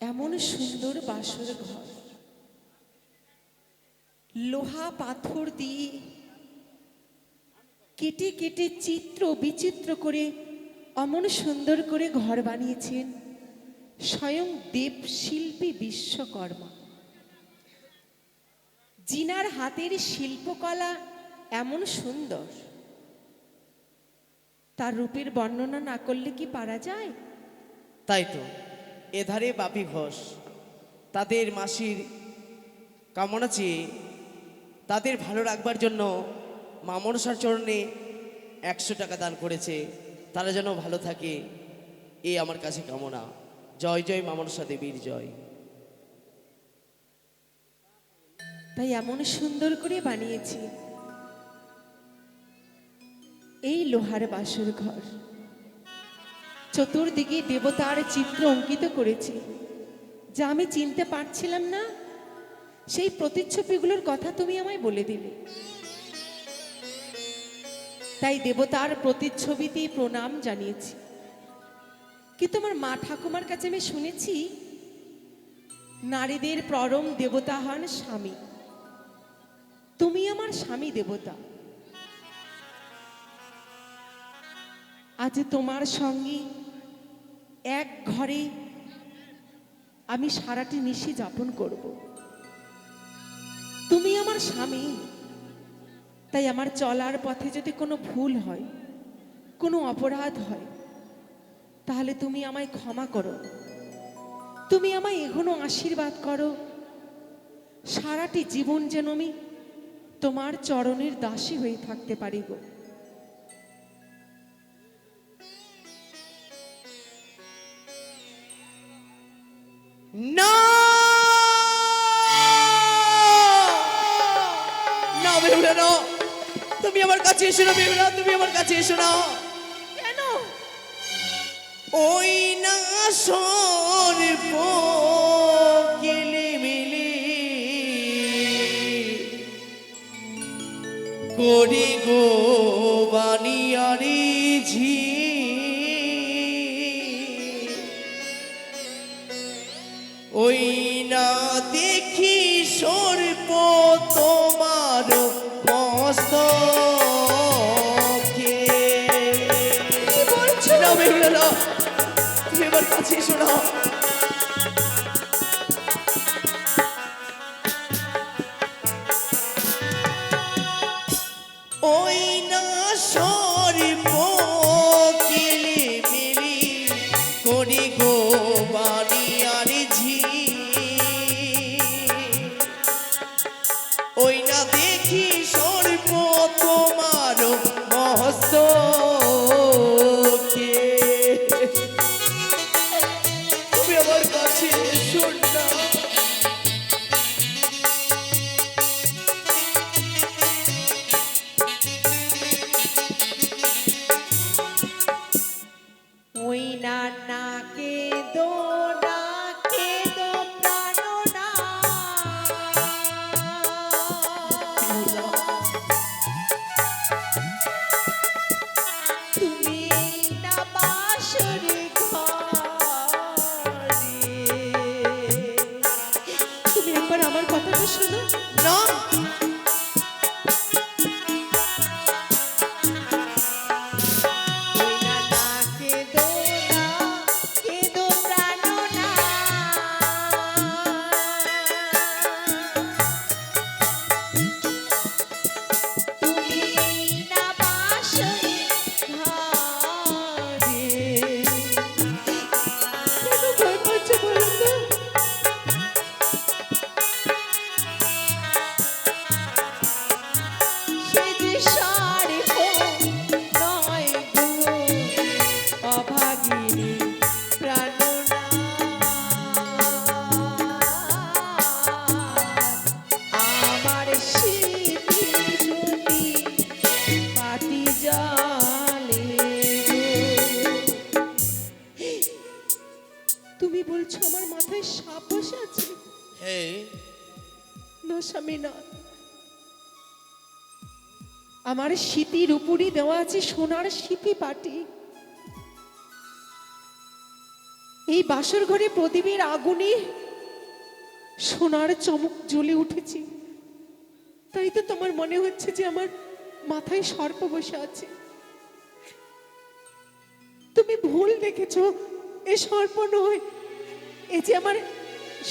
এমন সুন্দর বাসর ঘর, লোহা পাথর দিয়ে কেটে কেটে চিত্র বিচিত্র করে অমন সুন্দর করে ঘর বানিয়েছেন স্বয়ং দেব শিল্পী বিশ্বকর্মা। জিনার হাতের শিল্পকলা এমন সুন্দর, তার রূপের বর্ণনা না করলে কি পারা যায়? তাই তো এধারে বাপি ঘোষ তাদের মাসির কামনা চেয়ে তাদের ভালো রাখবার জন্য মা মনসার চরণে 100 টাকা দান করেছে, তারা যেন ভালো থাকে, এই আমার কাছে কামনা। জয় জয় মা মনসা দেবীর জয়। তাই এমন সুন্দর করে বানিয়েছি এই লোহার বাসর ঘর। চতুর্দিকে দেবতার চিত্র অঙ্কিত করেছি, যা আমি চিনতে পারছিলাম না সেই প্রতিচ্ছবিগুলোর কথা তুমি আমায় বলে দিলে। তাই দেবতার প্রতিচ্ছবিতে প্রণাম জানিয়েছি। কিন্তু আমার মা ঠাকুমার কাছে আমি শুনেছি নারীদের পরম দেবতা হন স্বামী। তুমি আমার স্বামী দেবতা। আজ তোমার সঙ্গে এক ঘরে আমি সারাটি নিশি যাপন করব। তুমি আমার স্বামী, তাই আমার চলার পথে যদি কোনো ভুল হয়, কোনো অপরাধ হয়, তাহলে তুমি আমায় ক্ষমা করো। তুমি আমায় এখনো আশীর্বাদ করো, সারাটি জীবন যেন আমি তোমার চরণের দাসী হয়ে থাকতে পারি গো। না না বেহুলা না, তুমি আমার কাছে এসো না বেহুলা, তুমি আমার কাছে এসো না। কেন? ওই না সর্প কিলিমিলি করি গো বানিয়ারি ঝি, ওই না দেখি সর্প তোমার মস্তকে। কি বলছো? না বেহুলা না, তুমি আমার কাছে এসো না। ওই না সর্প কিলিমিলি করি গো বানিয়ার ঝি, ওই না দেখি সর্প তোমার মস্তকে। তুমি আমার কাছে এসো না। ওই না নাকে দো নাকে দো প্রাণনা, তুমি না বাসর ঘরে। তুমি একবার আমার কথাটা শোনো। না ওই না নাকে দো নাকে দো প্রাণনা, তুমি না বাসর ঘরে। কেন ভয় পাচ্ছ বলো তো? সে যে সর্প নয় গো অভাগিনী প্রাণনাথ, আমার স্মৃতি যদি পাটি জালে গো। তুমি বলছো আমার মাথায় সাপ বসে আছে? হ্যাঁ, না স্বামী না, আমার স্মৃতির উপরই দেওয়া আছে সোনার স্মৃতি পাটি। এই বাসর ঘরে প্রদীপের আগুনে সোনার চমক জ্বলে উঠেছে, তাই তো তোমার মনে হচ্ছে যে আমার মাথায় সর্প বসে আছে। তুমি ভুল দেখেছো, এ সর্প নয়, এ যে আমার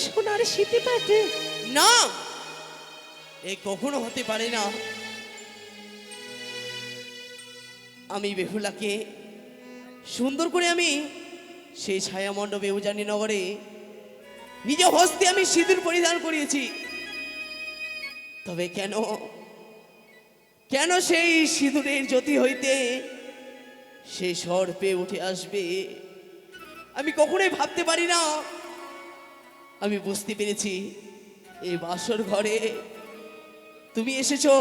সোনার স্মৃতি পাটে। না, এ কখনো হতে পারে না। আমি বেহুলাকে সুন্দর করে আমি সেই ছায়া মণ্ডপে উজানি নগরে নিজে হস্তে আমি সিঁদুর পরিধান করিয়েছি। তবে কেন কেন সেই সিঁদুরের জ্যোতি হইতে সেই সর্পে উঠে আসবে, আমি কখনোই ভাবতে পারি না। আমি বুঝতে পেরেছি এই বাসর ঘরে তুমি এসেছো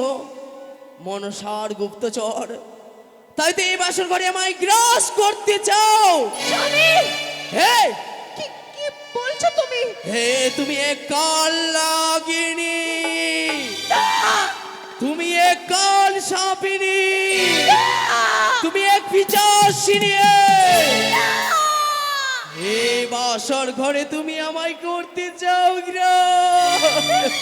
মনসার গুপ্তচর, তাই তো এই বাসর ঘরে আমায় গ্রাস করতে চাও। স্বামী, হে কি কি বলছো তুমি? হে তুমি এক কাল লাগিনি, তুমি এক কাল সাপিনী, তুমি এক পিচাসিনী। এই বাসর ঘরে তুমি আমায় করতে চাও গ্রাস।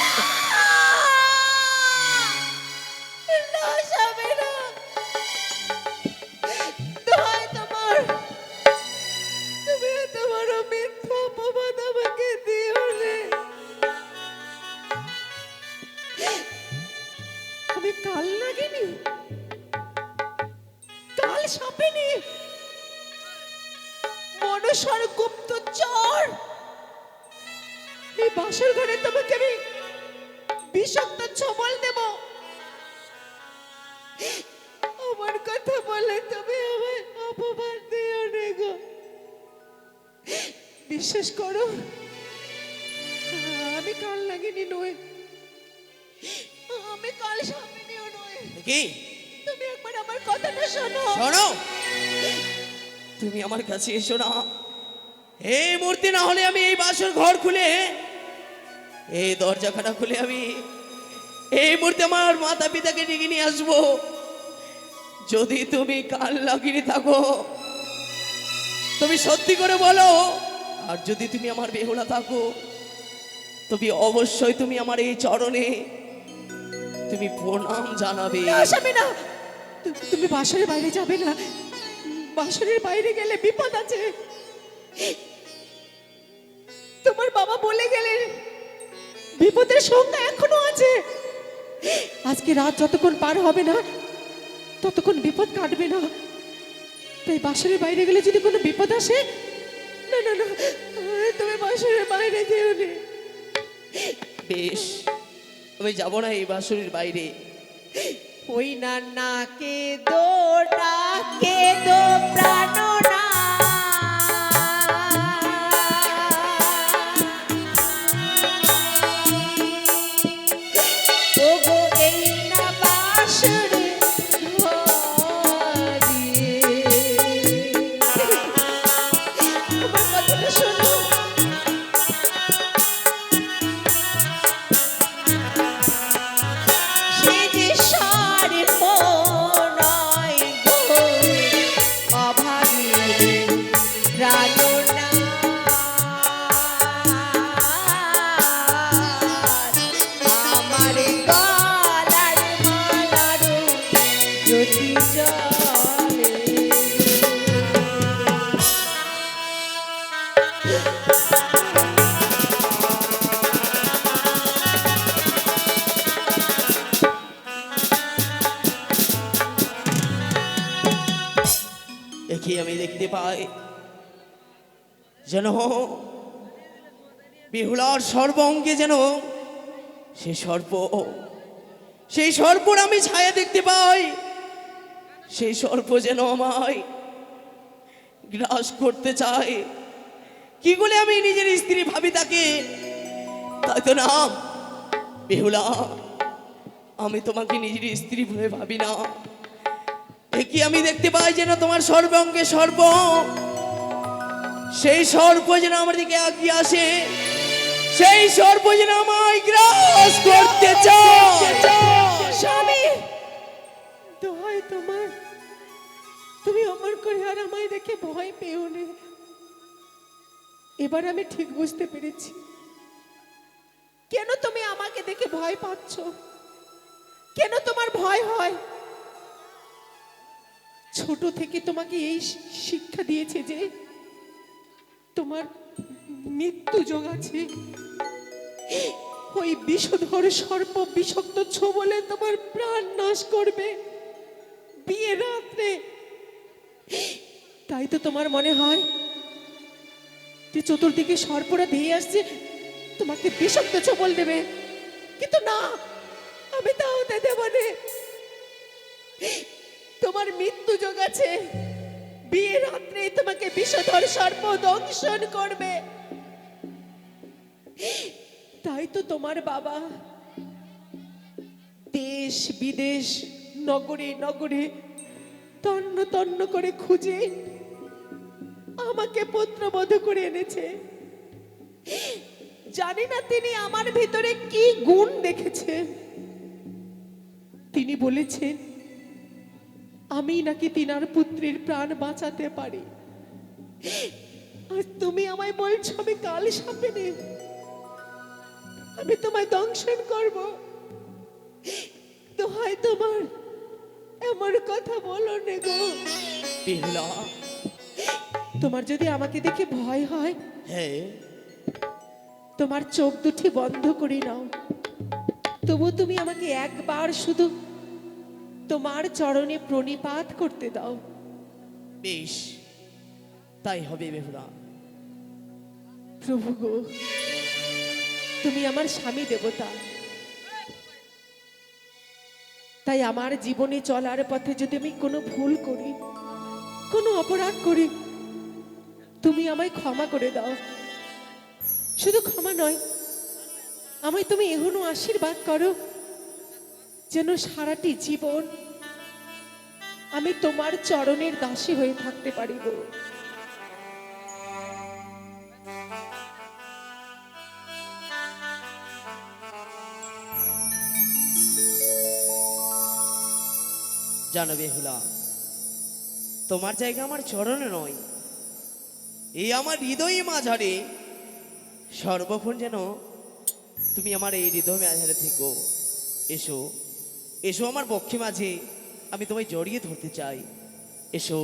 না স্বামী, না, দোহাই তোমার, তুমি তোমার মিথ্যা অপবাদ আমাকে দিও রে। আমি কাল লাগিনি, কাল সাপিনি, মনসার গুপ্তচর। এই বাসর ঘরে তোমাকে আমি বিষাক্ত ছবল দেব। আমার কথা বলে তুমি আমায় অপবাদ দিও রে গো। বিশ্বাস করো, আমি কাল লাগিনি নয়, আমি কাল সাপিনিও নয়। কি তুমি একবার আমার কথাটা শোনো। শোনো, তুমি আমার কাছে এসো না। এই মূর্তি না হলে আমি এই বাসর ঘর খুলে, এই দরজাখানা খুলে আমি এই মুহূর্তে আমার মাতা পিতাকে ডেকে নিয়ে আসবো। যদি তুমি কাল লাগিয়ে থাকো তুমি সত্যি করে বলো, আর যদি তুমি আমার বেহুলা থাকো তুমি অবশ্যই তুমি আমার এই চরণে তুমি প্রণাম জানাবে। না স্বামী, না, তুমি বাসরের বাইরে যাবে না। বাসরের বাইরে গেলে বিপদ আছে। তোমার বাবা বলে গেলেন বিপদের সংখ্যা এখনো আছে। আজকে রাত যতক্ষণ পার হবে না ততক্ষণ বিপদ কাটবে না। তাই বাসরের বাইরে গেলে যদি কোনো বিপদ আসে, না না না, তুমি বাসরের বাইরে যেও না। বেশ, আমি যাবো না এই বাসরের বাইরে। ওই না না কে দো প্রাণ না, ওগো এই না বাসর ঘরে। আমার কথাটা শোনো। সে যে সর্প নয় গো, অভাগীর প্রাণনাথ। আমার গলার মালার জ্যোতি জ্বলে। দেখি আমি দেখতে পাই যেন বেহুলার সর্বঙ্গে যেন সেই সর্পর আমি ছায়া দেখতে পাই। সেই সর্প যেন আমায় গ্রাস করতে চায়। কি বলে আমি নিজের স্ত্রী ভাবি তাকে, তাই তো না বেহুলা, আমি তোমাকে নিজের স্ত্রী বলে ভাবি না। কি আমি দেখতে পাই যেন তোমার সর্বাঙ্গে সর্ব, সেই সর্প যেন আমার দিকে এগিয়ে আসে, সেই সর্প যেন আমায় গ্রাস করতে চায়। স্বামী, দোহাই তোমার, তুমি অমর করে আর আমায় দেখে ভয় পেও না। এবার আমি ঠিক বুঝতে পেরেছি কেন তুমি আমাকে দেখে ভয় পাচ্ছ, কেন তোমার ভয় হয়। ছোট থেকে তোমাকে এই শিক্ষা দিয়েছে যে তোমার মৃত্যু যোগ আছে। ওই বিষধর সর্প বিষাক্ত ছোবলে তোমার প্রাণ নাশ করবে বিয়ের রাত্রে। তাই তো তোমার মনে হয় যে চতুর্দিকে সর্পরা ধেয়ে আসছে, তোমাকে বিষাক্ত ছোবল দেবে। কিন্তু না, আমি তা হতে দেব না। তোমার মৃত্যু যোগ আছে, বিয়ের রাত্রে তোমাকে বিষধর সর্প দংশন করবে। তাই তো তোমার বাবা দেশ বিদেশ নগরে নগরে তন্ন তন্ন করে খুঁজে আমাকে পুত্রবধ করে এনেছে। জানি না তিনি আমার ভিতরে কি গুণ দেখেছে। তিনি বলেছেন আমি নাকি তিনার পুত্রের প্রাণ বাঁচাতে পারি। আর তুমি আমায় বলছো আমি কাল সাপে নেই, আমি তোমায় দংশন করব। দোহাই তোমার, এমন কথা বলো নে গো। বেহুলা, তোমার যদি আমাকে দেখে ভয় হয়, হ্যাঁ, তোমার চোখ দুটি বন্ধ করে নাও। তবু তুমি আমাকে একবার শুধু তোমার চরণে প্রণিপাত করতে দাও। বেশ, তাই হবে বেহুলা। প্রভু গো, তুমি আমার স্বামী দেবতা, তাই আমার জীবনে চলার পথে যদি আমি কোনো ভুল করি, কোনো অপরাধ করি, তুমি আমায় ক্ষমা করে দাও। শুধু ক্ষমা নয়, আমায় তুমি এখনো আশীর্বাদ করো যেন সারাটি জীবন আমি তোমার চরণের দাসী হয়ে থাকতে পারি গো। জানো বেহুলা, তোমার জায়গা আমার চরণে নয়, এই আমার হৃদয়ে মাঝারে। সর্বক্ষণ যেন তুমি আমার এই হৃদয় মাঝারে থেকো। এসো, এসো আমার বক্ষে মাঝে, আমি তোমায় জড়িয়ে ধরতে চাই। এসো।